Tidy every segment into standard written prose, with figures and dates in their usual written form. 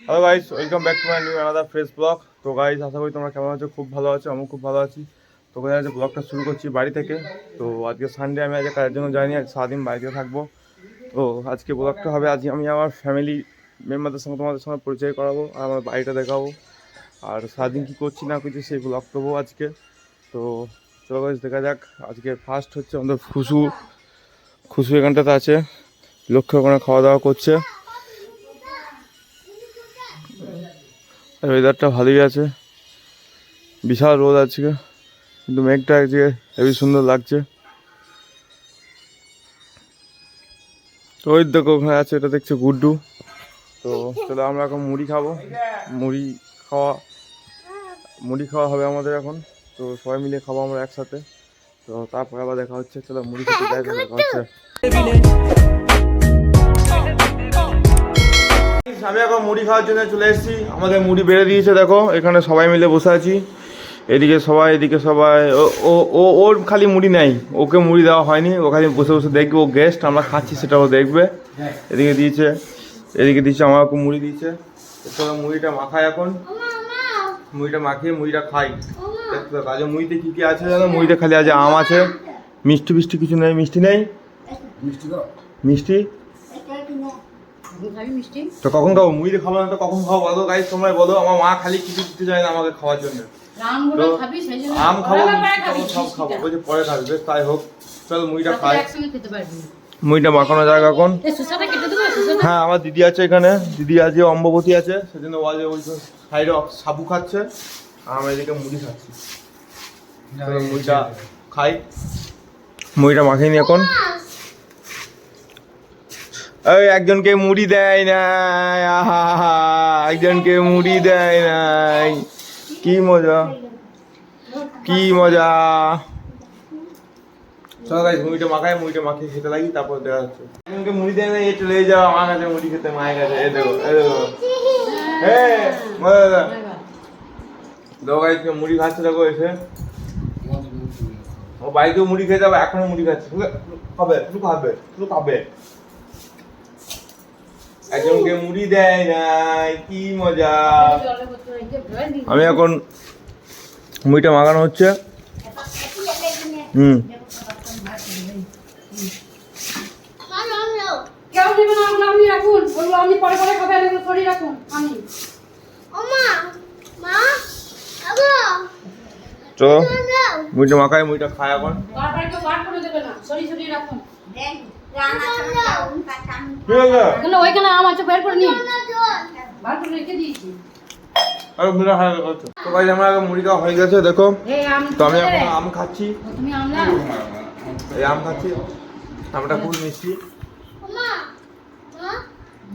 Hello guys, welcome back to my new another fresh blog. তো guys, আশা করি তোমরা কেমন আছো, খুব ভালো আছো, আমিও খুব ভালো আছি। তো গাইস, ব্লগটা শুরু করছি বাড়ি থেকে। তো আজকে সানডে, আমি আজকে কাজের জন্য যাইনি, আজ সারাদিন বাড়িতে থাকবো। তো আজকে ব্লগটা হবে, আজকে আমি আমার ফ্যামিলি মেম্বারদের সঙ্গে তোমাদের সঙ্গে পরিচয় করাবো আর আমার বাড়িটা দেখাবো। আর সারাদিন কী করছি না করছি সেই ব্লগ করবো আজকে। তো চলো গাইস, দেখা যাক। আজকে ফার্স্ট হচ্ছে আমাদের খুশু এখানটাতে আছে, লক্ষ্য ওখানে খাওয়া দাওয়া করছে। আর ওয়েদারটা ভালোই আছে, বিশাল রোদ আজকে, কিন্তু মেঘটা আজকে হেবি সুন্দর লাগছে। তো ওই দেখো ওখানে আছে, এটা দেখছে গুড্ডু। তো চলো আমরা এখন মুড়ি খাবো, মুড়ি খাওয়া মুড়ি খাওয়া হবে আমাদের এখন। তো সবাই মিলে খাবো আমরা একসাথে। তো তারপরে আবার দেখা হচ্ছে, চলো মুড়ি খেতে যাই, দেখা হচ্ছে। আমি এখন মুড়ি খাওয়ার জন্য চলে এসেছি, আমাদের মুড়ি বেড়ে দিয়েছে, দেখো এখানে সবাই মিলে বসে আছি। এদিকে সবাই ওর খালি মুড়ি নেই, ওকে মুড়ি দেওয়া হয়নি, ও খালি বসে বসে দেখবে, ও গেস্ট, আমরা খাচ্ছি সেটাও দেখবে। এদিকে দিয়েছে আমাকে মুড়ি দিয়েছে। এরপরে মুড়িটা মাখাই, এখন মুড়িটা মাখিয়ে মুড়িটা খাই। দেখতে পাবো আজ মুড়িতে কী কী আছে জানো, মুড়িতে খালি আজ আম আছে, মিষ্টি কিছু নেই। মিষ্টি তো কখন খাবো? মুড়ি খাবো না তো কখন খাবো বলো গাইস, তোমরা বলো। আমার মা খালি কিছু দিতে চায় না আমাকে খাওয়ার জন্য। আম খাবো, মিষ্টি খাবো, সব খাবো, বলছে পরে খাবি, বেশ তাই হোক। চল মুড়িটা খাই। মুড়িটা মাখানো যাক এখন। হ্যাঁ, আমার দিদি আছে এখানে, দিদি আজকে অম্ববতী আছে, সেজন্য ওয়াজে ওই সাইডে সাবু খাচ্ছে আর আমরা এদিকে মুড়ি খাচ্ছি। মুড়িটা খাই, মুড়িটা মাখিয়ে নি এখন। ওই একজনকে মুড়ি দেয় নাই, একজনকে মুড়ি দেয় নাই, কি মজা। চলো গাইস, মুড়িটা মাখিয়ে খেতে লাগি, তারপর দেখা যাচ্ছে। একজনকে মুড়ি দেয় নাই, চলে যাও আমার কাছে মুড়ি খেতে, মায়ের কাছে। এই দেখো মজা দেখো গাইস, মুড়ি খাচ্ছে, দেখো এসে ও বাড়িতেও মুড়ি খেয়ে যাবে, এখনো মুড়ি খাচ্ছে। খাবে একজনকে মুড়ি দেয় নাই, কি মজা। আমি এখন মুড়িটা মাখানো হচ্ছে। চলো মুড়িটা মাখাই, মুড়িটা খাই এখন। মুড়ি খাওয়া হয়ে গেছে, দেখো। তো আমি এখন আম খাচ্ছি, এই আম খাচ্ছি, আমটা খুব মিষ্টি।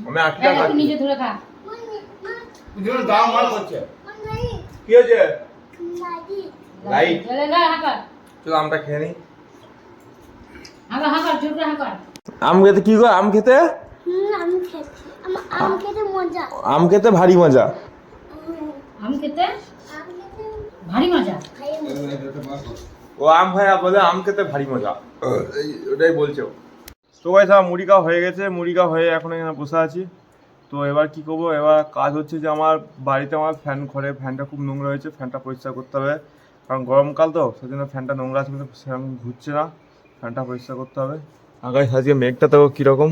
আমি 8 টাকা খাচ্ছি। কি হয়েছে? লাইট। চলো আমটা খেয়ে নি। আম খেতে কি গো? আম খেতে ভারী মজা। ও আম ভাইয়া বলে আম খেতে ভারী মজা, ওটাই বলছে। তো ভাই সব মুড়ি খাওয়া হয়ে গেছে, মুড়ি খাওয়া হয়ে এখন এখানে বসে আছি। তো এবার কি করবো, এবার কাজ হচ্ছে যে আমার বাড়িতে আমার ঘরে ফ্যানটা খুব নোংরা হয়েছে, ফ্যানটা পরিষ্কার করতে হবে। কারণ গরমকাল তো, সেজন্য ফ্যানটা নোংরা আছে, কিন্তু সেরকম ঘুরছে না, ফ্যানটা পরিষ্কার করতে হবে। আগায় আজকে মেঘটা দেখো কীরকম,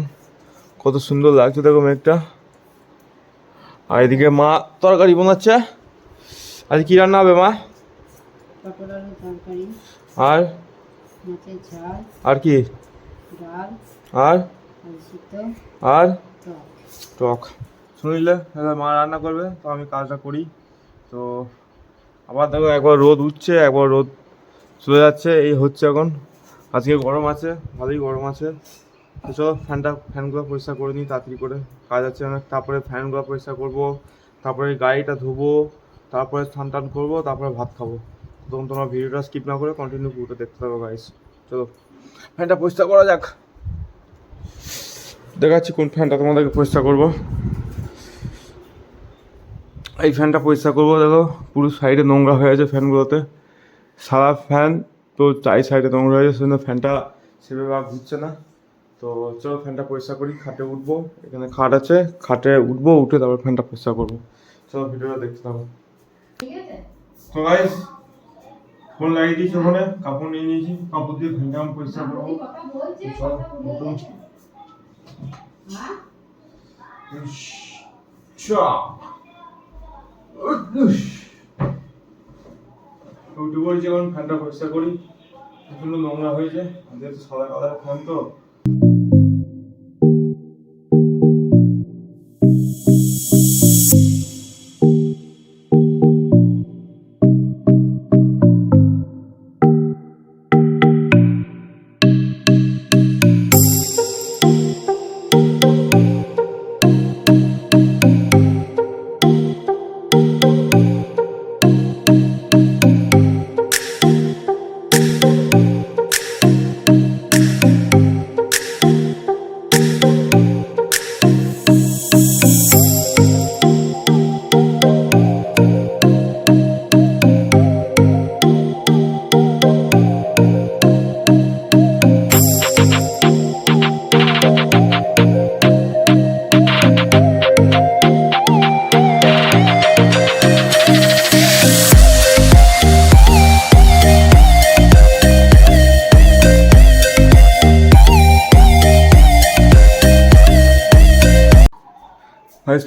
কত সুন্দর লাগছে দেখো মেঘটা। আর এদিকে মা তরকারি বানাচ্ছে। আজ কি রান্না হবে মা? আর আর কি? আর টক। শুনিলে মা রান্না করবে, তো আমি কাজটা করি। তো আবার দেখো একবার রোদ উঠছে, একবার রোদ চলে যাচ্ছে, এই হচ্ছে এখন। আজকে গরম আছে, ভালোই গরম আছে। তো চলো ফ্যানগুলো পরিষ্কার করে নিই তাড়াতাড়ি করে, কাজ আছে অনেক। তারপরে ফ্যানগুলো পরিষ্কার করবো, তারপরে গাড়িটা ধোবো, তারপরে স্নান টান করবো, তারপরে ভাত খাবো। তখন তোমরা ভিডিওটা স্কিপ না করে কন্টিনিউ পুরোটা দেখতে থাকো গাইস। চলো ফ্যানটা পরিষ্কার করা যাক, দেখাচ্ছি কোন ফ্যানটা তোমাদেরকে পরিষ্কার করবো। এই ফ্যানটা পরিষ্কার করবো, দেখো পুরো সাইডে নোংরা হয়ে আছে ফ্যানগুলোতে, সারা ফ্যান তো চাই সাইডে নোংরা হয়ে আছে, সেজন্য ফ্যানটা সেভাবে আর ঘুরছে না। তো তো চলো ফ্যানটা পরিষ্কার করি, খাটে উঠবো, এখানে খাট আছে, খাটে উঠবো, উঠে তারপর ফ্যানটা পরিষ্কার করবো। চলো ভিডিওটা দেখতে থাকো। তো গাইস ফোন লাগিয়ে দিয়েছি, ওখানে কাপড় নিয়ে নিয়েছি, কাপড় দিয়ে ফ্যানটা আমি পরিষ্কার করবো। উঠে পড়েছি, এখন ফ্যানটা পরিষ্কার করি, প্রচন্ড নোংরা হয়েছে, যেহেতু সাদা কালার ফ্যান তো।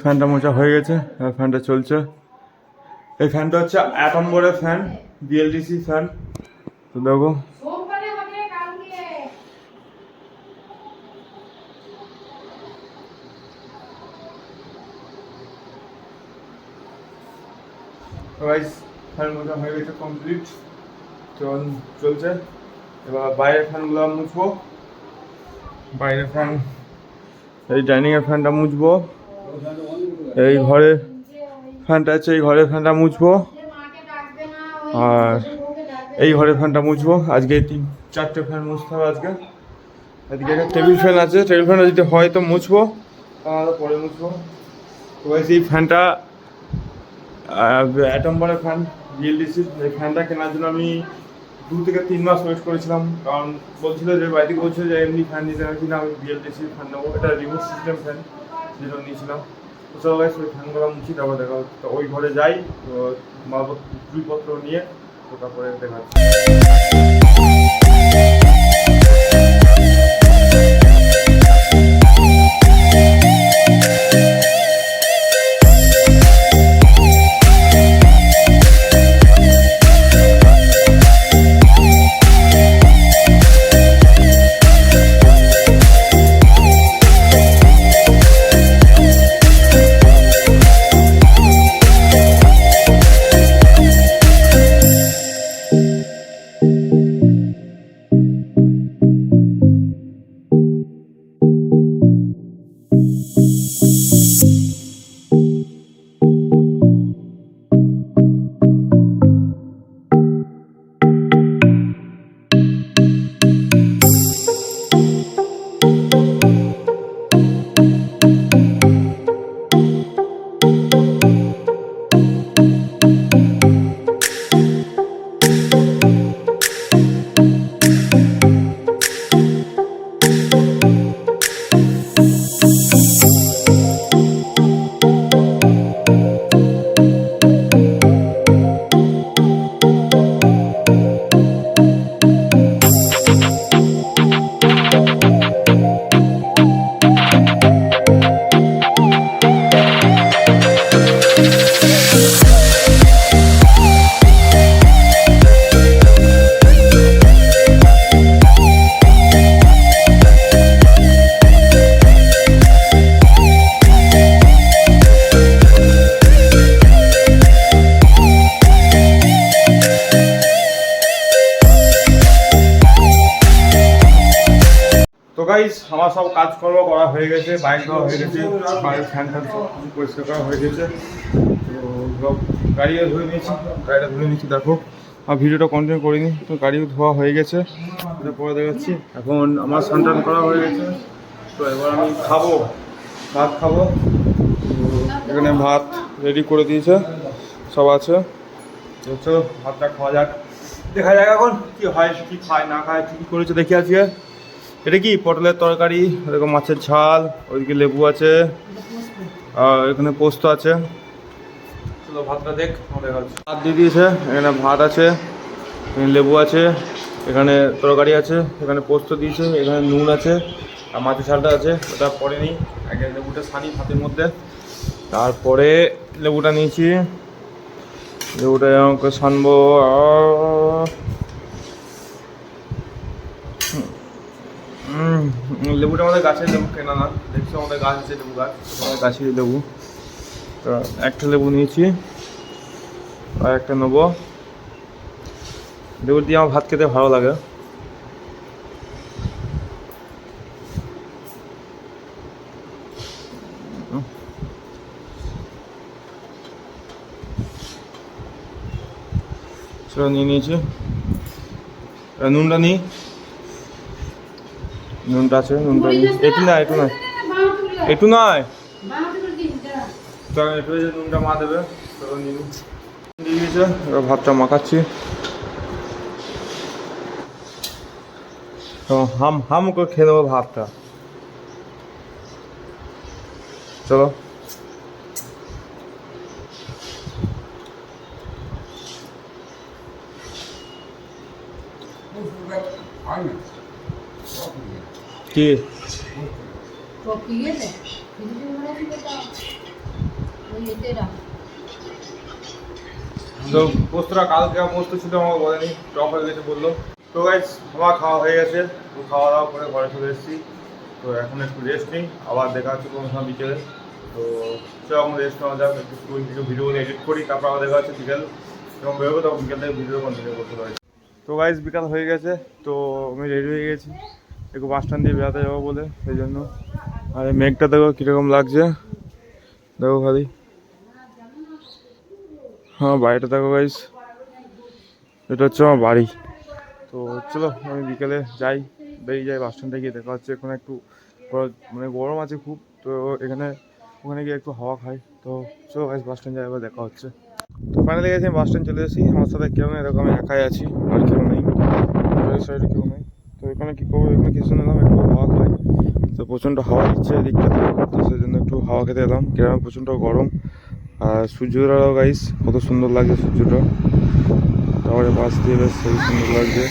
ফ্যানটা মোছা হয়ে গেছে, ফ্যানটা চলছে। এই ফ্যানটা হচ্ছে অ্যাটম বোর্ডের ফ্যান, বিএলডিসি ফ্যান। তো দেখো ফ্যান মোছা হয়ে গেছে কমপ্লিট, চলছে। এবার বাইরের ফ্যানগুলো মুছবো, বাইরের ফ্যান, এই ডাইনিংয়ের ফ্যানটা মুছবো, এই ঘরে ফ্যানটা আছে, এই ঘরের ফ্যানটা মুছবো, আর এই ঘরের ফ্যানটা মুছবো। আজকে 3-4টে ফ্যান মুছতে হবে আজকে। এদিকে একটা টেবিল ফ্যান আছে, টেবিল ফ্যানটা যদি হয় তো মুছবো, তাহলে পরে মুছবো। তো এই ফ্যানটা অ্যাটম বোর্ডের ফ্যান, বিএলডিসি। এই ফ্যানটা কেনার জন্য আমি 2 থেকে 3 মাস ওয়েট করেছিলাম, কারণ বলছিল যে বাড়িতে বলছিল যে এমনি ফ্যান নিতে হবে কিনা, আমি বিএলডিসির ফ্যান নেবো, এটা রিমোট সিস্টেম ফ্যান, যেটা নিয়েছিলাম। তো সবাই ওই ফ্যানগুলো মুছি, তারপর দেখা হচ্ছে। তো ওই ঘরে যাই, তো মালপত্র নিয়ে তো তারপরে দেখা হচ্ছে। গাইস আমার সব কাজকর্ম করা হয়ে গেছে, বাইক ধোয়া হয়ে গেছে, বাইরের ফ্যান ট্যান সব কিছু পরিষ্কার করা হয়ে গেছে। তো সব গাড়িও ধুয়ে নিয়েছি, গাড়িটা ধুয়ে নিয়েছি দেখো, আর ভিডিওটা কন্টিনিউ করিনি। তো গাড়িও ধোয়া হয়ে গেছে, এটা পরে দেখাচ্ছি। এখন আমার স্নান টান করা হয়ে গেছে, তো এবার আমি খাবো, ভাত খাবো। এখানে ভাত রেডি করে দিয়েছে, সব আছে। তো চলো ভাতটা খাওয়া যাক, দেখা যাক এখন কী হয়, কী খায় না খায়, কী কী করেছে দেখি আজকে। এটা কি পটলের তরকারি, এরকম মাছের ঝাল, ওইদিকে লেবু আছে, আর এখানে পোস্ত আছে। চলো ভাতটা দেখ, ভাত দিয়ে দিয়েছে, এখানে ভাত আছে, এখানে লেবু আছে, এখানে তরকারি আছে, এখানে পোস্ত দিয়েছে, এখানে নুন আছে, আর মাছের ঝালটা আছে। ওটা পরে নিই, আগে লেবুটা ছানি ভাতের মধ্যে, তারপরে লেবুটা নিয়েছি, লেবুটা আমাকে ছানবো। লেবুটা আমাদের গাছের লেবু, কেনা না, দেখছি আমাদের গাছ আছে, লেবু গাছ, আমাদের গাছের লেবু। তো একটা লেবু নিয়েছি, আর একটা নেবো। লেবু দিয়ে আমার ভাত খেতে ভালো লাগে। সেটা নিয়ে নিয়েছি, নুনটা নিই, নুনটা আছে, নুনটা নিই। একটু না, একটু নয়, একটু নয়, তো একটু যে নুনটা মা দেবে, তো নিয়ে দিয়ে দিয়েছে। এবার ভাতটা মাখাচ্ছি, তো হাম হাম করে খেয়ে নেবো ভাতটা। চলো কি তো পোস্তটা কালকে পোস্ত ছিল, আমাকে বলেনি, টক হয়ে গেছে বললো। তো গাইস আমার খাওয়া হয়ে গেছে, তো খাওয়া দাওয়া করে ঘরে চলে এসেছি। তো এখন একটু রেস্ট নিই, আবার দেখা হচ্ছে কোনো সময় বিকেলে। তো চলো এখন রেস্ট নেওয়া যাক, একটু কিছু ভিডিও এডিট করি, তারপর আবার দেখা হচ্ছে বিকেল, এবং বেরোবো, তখন বিকেল থেকে ভিডিও কন্টিনিউ করতে পারি। তো গাইস বিকাল হয়ে গেছে, তো আমি রেডি হয়ে গেছি একটু বাস স্ট্যান্ড দিয়ে বেড়াতে যাবো বলে, সেই জন্য। আর এই মেঘটা দেখো কীরকম লাগছে, দেখো খালি। হ্যাঁ বাড়িটা দেখো গাইস, এটা হচ্ছে আমার বাড়ি। তো চলো আমি বিকেলে যাই, বেরিয়ে যাই বাস স্ট্যান্ডে গিয়ে দেখা হচ্ছে। এখানে একটু মানে গরম আছে খুব, তো এখানে ওখানে গিয়ে একটু হাওয়া খাই। তো চলো গাইস বাস স্ট্যান্ড যাই, এবার দেখা হচ্ছে। তো ফাইনালি গেছি, বাস স্ট্যান্ড চলে এসেছি, আমার সাথে কেউ নেই, এরকম আমি একাই আছি, আর কেউ নেই, সাইডে কেউ নেই। তো এখানে কী করবো, এখানে কিছু নিলাম, একটু হাওয়া খাই। তো প্রচণ্ড হাওয়া দিচ্ছে এদিকটাতে, তো সেই জন্য একটু হাওয়া খেতে এলাম। গ্রামে প্রচণ্ড গরম, আর সূর্যটাও গাইস কত সুন্দর লাগছে সূর্যটা, টাওয়ারের পাশ দিয়ে বেশ সেই সুন্দর লাগছে।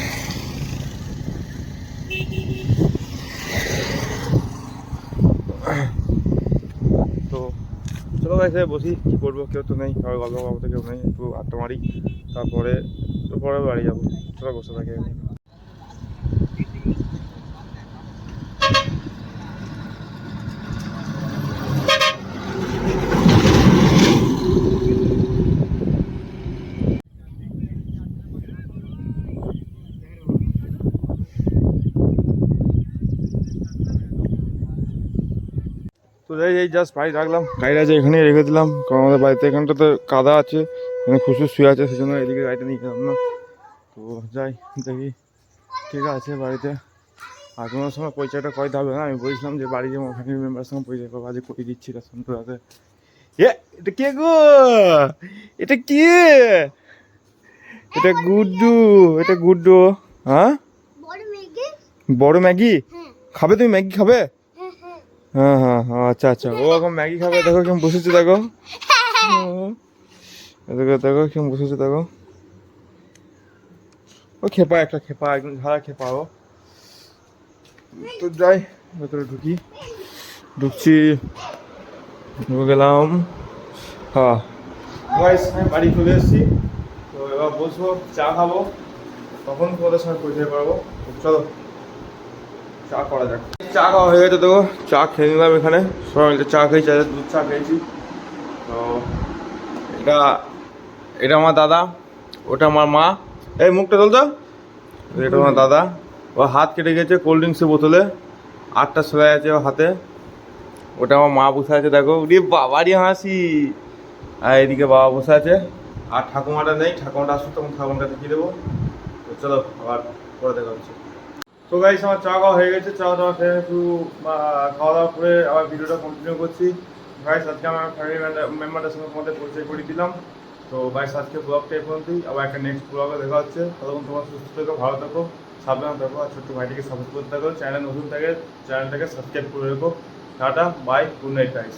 তো চলো গাইস বসি, কী করবো, কেউ তো নেই, কারো গল্প বাবুতে কেউ নেই, একটু আড্ডা মারি, তারপরে পরে বাড়ি যাবো। চলো বসে থাকি। তো যাই, এই জাস্ট বাড়ি রাখলাম, গাড়িটা আছে এখানেই রেখে দিলাম, কারণ আমাদের বাড়িতে এখানটাতে কাদা আছে, এখানে খুশু শুয়ে আছে, সেই জন্য এদিকে গাড়িটা নিয়ে গেলাম না। তো যাই দেখি, ঠিক আছে বাড়িতে আর তোমার সময় পরিচয়টা করাতে হবে না, আমি বলছিলাম যে বাড়ি যে ফ্যামিলি মেম্বারের সঙ্গে পরিচয় করবো, আজ করিয়ে দিচ্ছি তার সঙ্গে রাতে। এটা কে গো, এটা কে, এটা গুড্ডু, এটা গুড্ডু। হ্যাঁ বড় ম্যাগি খাবে, তুমি ম্যাগি খাবে? হ্যাঁ হ্যাঁ হ্যাঁ, আচ্ছা আচ্ছা, ও এখন ম্যাগি খাবে, দেখো কেমন বসেছে, দেখো দেখো দেখো কেমন বসেছে, দেখো ও খেপা, একটা খেপা, একদম ঝাড়া খেপা ও। তো যাই ভেতরে ঢুকছি, ঢুকে গেলাম। হ্যাঁ গাইস আমি বাড়ি চলে এসেছি, তো এবার বসবো, চা খাবো, তখন তোমাদের সঙ্গে পরিচয় পারবো। চলো চা করা যাক। চা খাওয়া হয়ে গেছে, দেখো চা খেয়ে নিলাম, এখানে সবাই মিলে চা খেয়েছি, দুধ চা খেয়েছি। তো এটা এটা আমার দাদা, ওটা আমার মা, এই মুখটা চলতো, এটা আমার দাদা, ও হাত কেটে গেছে কোল্ড ড্রিঙ্কসের বোতলে, 8টা সেলাই আছে ও হাতে। ওটা আমার মা বসে আছে, দেখো উনি বাবারই হাসি। আর এদিকে বাবা বসে আছে, আর ঠাকুমাটা নেই, ঠাকুমাটা আসুক তখন ঠাকুমাটা দেখিয়ে দেবো। তো চলো আবার পরে দেখা হচ্ছে। তো গাইস আমার চা খাওয়া হয়ে গেছে, চা দাওয়া খেয়ে একটু খাওয়া দাওয়া করে আবার ভিডিওটা কন্টিনিউ করছি। গাইস আজকে আমার ফ্যামিলি মেম্বারদের সঙ্গে তোমাদের পরিচয় করে দিলাম। তো গাইস আজকে ব্লগটা এই পর্যন্তই, আবার একটা নেক্সট ব্লগে দেখা হচ্ছে। ততক্ষণ তোমার সুস্থ থেকো, ভালো থেকো। সাবধান থাকো আর ছোট্ট ভাইটিকে সাপোর্ট করতে থাকো। চ্যানেল নতুন থাকে চ্যানেলটাকে সাবস্ক্রাইব করে রেখো। Tata bye, good night guys.